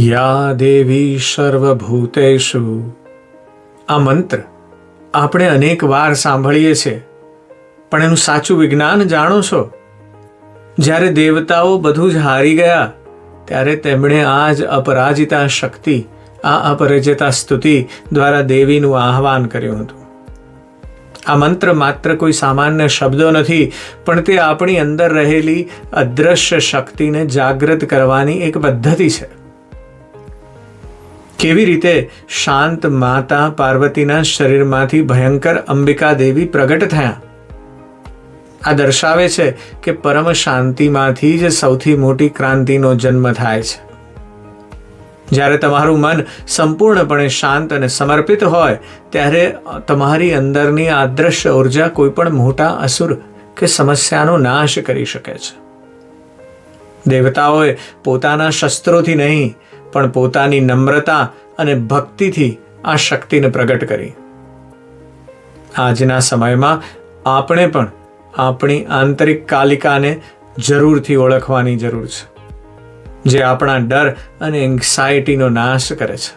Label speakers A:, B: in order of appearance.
A: યા દેવી સર્વભૂતેષુ. આ મંત્ર આપણે અનેક વાર સાંભળીએ છીએ, પણ એનું સાચું વિજ્ઞાન જાણો છો? જ્યારે દેવતાઓ બધું જ હારી ગયા, ત્યારે તેમણે આ જ અપરાજિતા શક્તિ, આ અપરાજિતા સ્તુતિ દ્વારા દેવીનું આહ્વાન કર્યું હતું. આ મંત્ર માત્ર કોઈ સામાન્ય શબ્દો નથી, પણ તે આપણી અંદર રહેલી અદૃશ્ય શક્તિને જાગૃત કરવાની એક પદ્ધતિ છે. કેવી રીતે શાંત માતા પાર્વતીના શરીરમાંથી ભયંકર અંબિકા દેવી પ્રગટ થયા, આ દર્શાવે છે કે પરમ શાંતિમાંથી જ સૌથી મોટી ક્રાંતિનો જન્મ થાય છે. જ્યારે તમારું મન સંપૂર્ણપણે શાંત અને સમર્પિત હોય, ત્યારે તમારી અંદરની અદૃશ્ય ઉર્જા કોઈ પણ મોટા અસુર કે સમસ્યાનો નાશ કરી શકે છે. દેવતાઓએ પોતાના શસ્ત્રોથી નહીં, પણ પોતાની નમ્રતા અને ભક્તિથી આ શક્તિને પ્રગટ કરી. આજના સમયમાં આપણે પણ આપણી આંતરિક કાલિકાને જરૂરથી ઓળખવાની જરૂર છે, જે આપણા ડર અને એન્ઝાયટીનો નાશ કરે છે.